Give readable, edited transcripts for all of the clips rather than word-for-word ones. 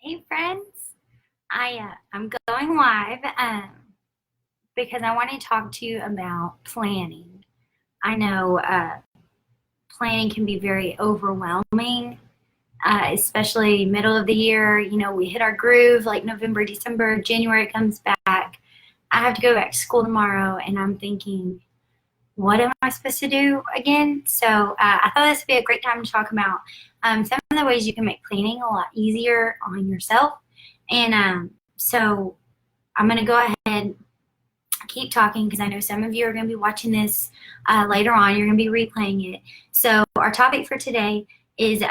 Hey friends, I'm going live because I want to talk to you about planning. I know planning can be very overwhelming, especially middle of the year. You know, we hit our groove like November, December, January comes back. I have to go back to school tomorrow, and I'm thinking, what am I supposed to do again? So I thought this would be a great time to talk about some of the ways you can make planning a lot easier on yourself. And so I'm going to go ahead and keep talking because I know some of you are going to be watching this later on. You're going to be replaying it. So our topic for today is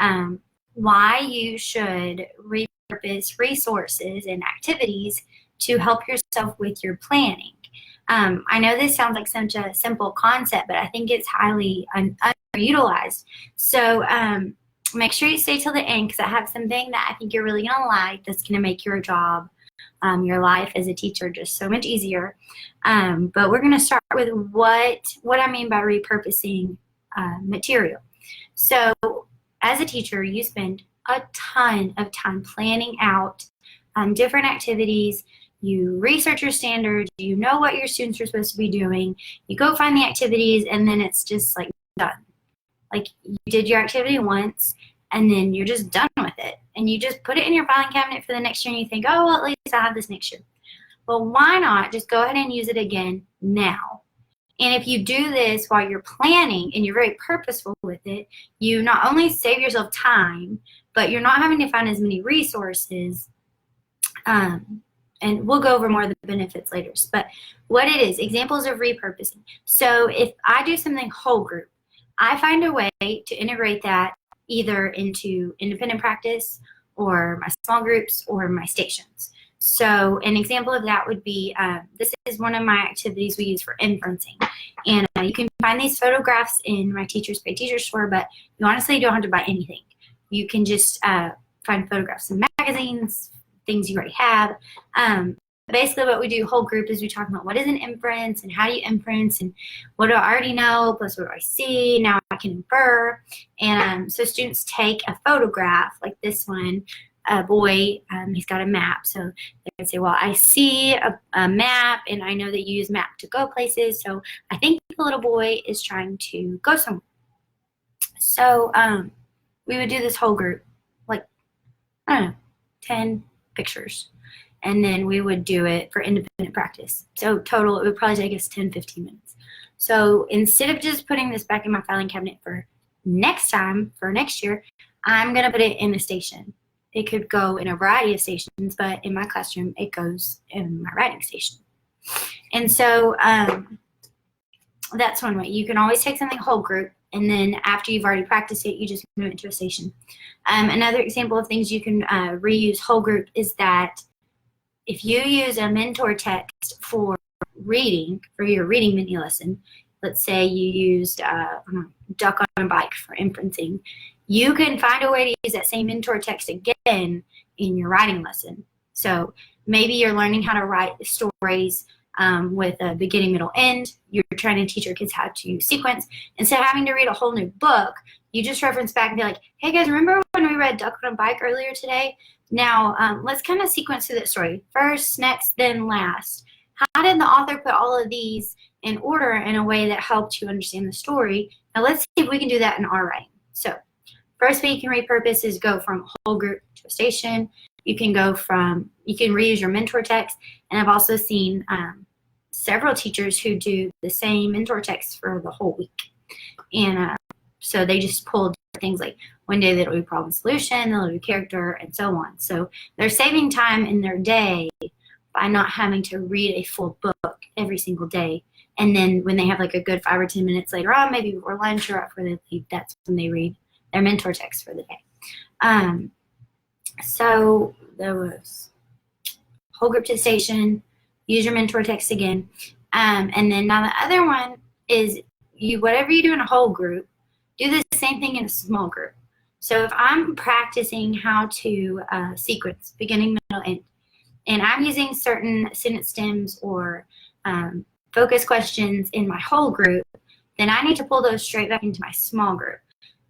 why you should repurpose resources and activities to help yourself with your planning. I know this sounds like such a simple concept, but I think it's highly underutilized. So make sure you stay till the end because I have something that I think you're really going to like that's going to make your job, your life as a teacher just so much easier. But we're going to start with what I mean by repurposing material. So as a teacher, you spend a ton of time planning out different activities. You research your standards, you know what your students are supposed to be doing, you go find the activities, and then it's just like done. Like you did your activity once, and then you're just done with it. And you just put it in your filing cabinet for the next year, and you think, oh, well, at least I have this next year. Well, why not just go ahead and use it again now? And if you do this while you're planning and you're very purposeful with it, you not only save yourself time, but you're not having to find as many resources. And we'll go over more of the benefits later. But what it is, examples of repurposing. So if I do something whole group, I find a way to integrate that either into independent practice or my small groups or my stations. So an example of that would be, this is one of my activities we use for inferencing. And you can find these photographs in my Teachers Pay Teacher store, but you honestly don't have to buy anything. You can just find photographs in magazines, things you already have. Basically what we do whole group is we talk about what is an inference and how do you inference and what do I already know plus what do I see, now I can infer. And so students take a photograph like this one, a boy, he's got a map. So they would say, well, I see a map and I know that you use map to go places. So I think the little boy is trying to go somewhere. So we would do this whole group, like, I don't know, 10 pictures, and then we would do it for independent practice. So total, it would probably take us 10-15 minutes. So instead of just putting this back in my filing cabinet for next time, for next year, I'm going to put it in a station. It could go in a variety of stations, but in my classroom, it goes in my writing station. And so that's one way. You can always take something whole group, and then after you've already practiced it, you just move it to a station. Another example of things you can reuse whole group is that if you use a mentor text for reading, for your reading mini lesson, let's say you used Duck on a Bike for inferencing, you can find a way to use that same mentor text again in your writing lesson. So maybe you're learning how to write stories with a beginning, middle, end. You're trying to teach your kids how to sequence. Instead of having to read a whole new book, you just reference back and be like, hey guys, remember when we read Duck on a Bike earlier today? Now, let's kind of sequence through that story. First, next, then last. How did the author put all of these in order in a way that helped you understand the story? Now let's see if we can do that in our writing. So first way you can repurpose is go from a whole group to a station. You can reuse your mentor text. And I've also seen several teachers who do the same mentor text for the whole week. And so they just pull things like one day they'll do problem solution, they'll do character, and so on. So they're saving time in their day by not having to read a full book every single day. And then when they have like a good 5 or 10 minutes later on, maybe before lunch or after they leave, that's when they read their mentor text for the day. So there was whole group to station, use your mentor text again. And then now the other one is whatever you do in a whole group, do the same thing in a small group. So if I'm practicing how to sequence, beginning, middle, end, and I'm using certain sentence stems or focus questions in my whole group, then I need to pull those straight back into my small group.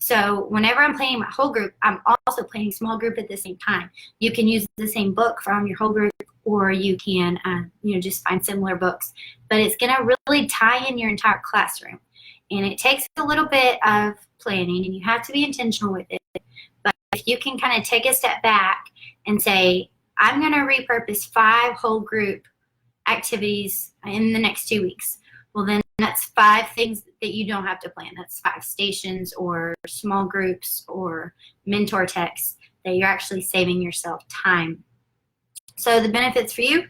So whenever I'm planning my whole group, I'm also planning small group at the same time. You can use the same book from your whole group, or you can just find similar books. But it's going to really tie in your entire classroom. And it takes a little bit of planning, and you have to be intentional with it. But if you can kind of take a step back and say, I'm going to repurpose 5 whole group activities in the next 2 weeks. Well, then that's 5 things that you don't have to plan. That's 5 stations or small groups or mentor texts that you're actually saving yourself time. So the benefits for you,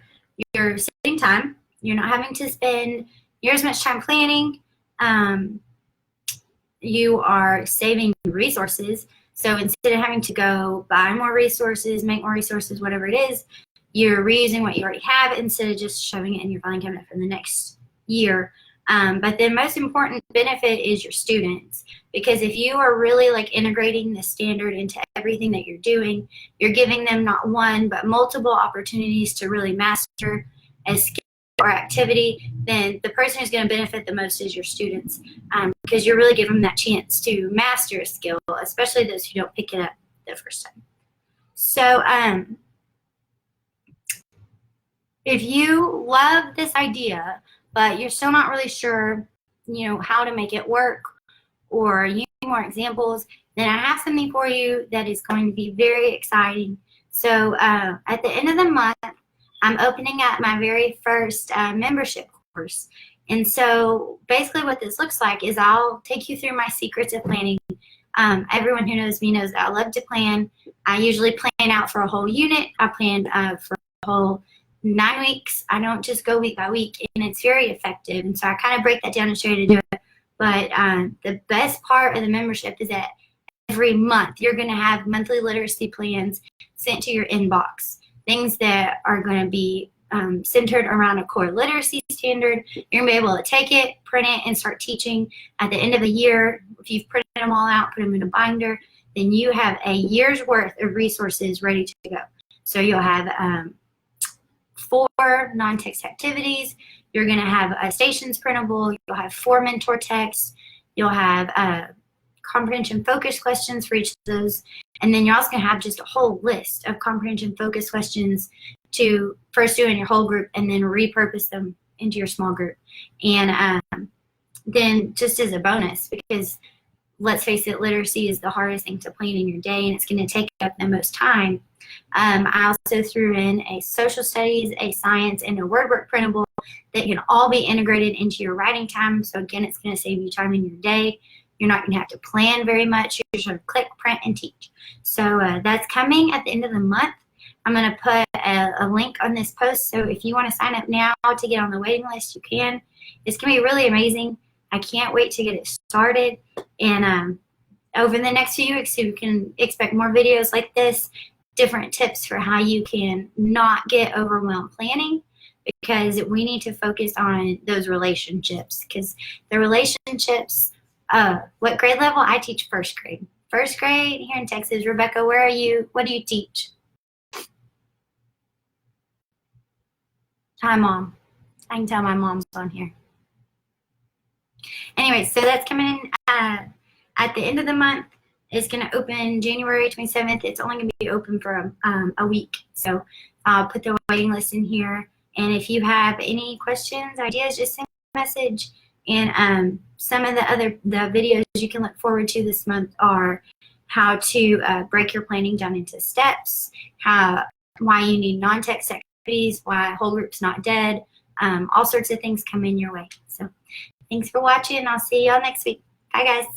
you're saving time. You're not having to spend near as much time planning. You are saving resources. So instead of having to go buy more resources, make more resources, whatever it is, you're reusing what you already have instead of just shoving it in your filing cabinet for the next year. But the most important benefit is your students, because if you are really like integrating the standard into everything that you're doing, you're giving them not one but multiple opportunities to really master a skill or activity. Then the person who's going to benefit the most is your students, because you're really giving them that chance to master a skill, especially those who don't pick it up the first time. So if you love this idea, but you're still not really sure, how to make it work, or you need more examples, then I have something for you that is going to be very exciting. So at the end of the month, I'm opening up my very first membership course. And so basically what this looks like is I'll take you through my secrets of planning. Everyone who knows me knows that I love to plan. I usually plan out for a whole unit. I plan for a whole 9 weeks. I don't just go week by week, and it's very effective. And so I kind of break that down and show you to do it. But the best part of the membership is that every month you're going to have monthly literacy plans sent to your inbox. Things that are going to be centered around a core literacy standard. You're going to be able to take it, print it, and start teaching. At the end of the year, if you've printed them all out, put them in a binder, then you have a year's worth of resources ready to go. So you'll have 4 non-text activities. You're going to have a stations printable. You'll have 4 mentor texts. You'll have comprehension focus questions for each of those. And then you're also going to have just a whole list of comprehension focus questions to first do in your whole group and then repurpose them into your small group. And then just as a bonus, because let's face it, literacy is the hardest thing to plan in your day, and it's going to take up the most time. I also threw in a social studies, a science, and a word work printable that can all be integrated into your writing time. So again, it's going to save you time in your day. You're not going to have to plan very much. You're just going to click, print, and teach. So that's coming at the end of the month. I'm going to put a link on this post. So if you want to sign up now to get on the waiting list, you can. It's going to be really amazing. I can't wait to get it started. And over the next few weeks, you can expect more videos like this, different tips for how you can not get overwhelmed planning, because we need to focus on those relationships, because the relationships, what grade level? I teach first grade. First grade here in Texas. Rebecca, where are you? What do you teach? Hi, Mom. I can tell my mom's on here. Anyway, so that's coming in at the end of the month. It's going to open January 27th. It's only going to be open for a week. So I'll put the waiting list in here. And if you have any questions, ideas, just send me a message. And some of the videos you can look forward to this month are how to break your planning down into steps, why you need non-text activities, why whole group's not dead, all sorts of things come in your way. So thanks for watching. I'll see y'all next week. Bye, guys.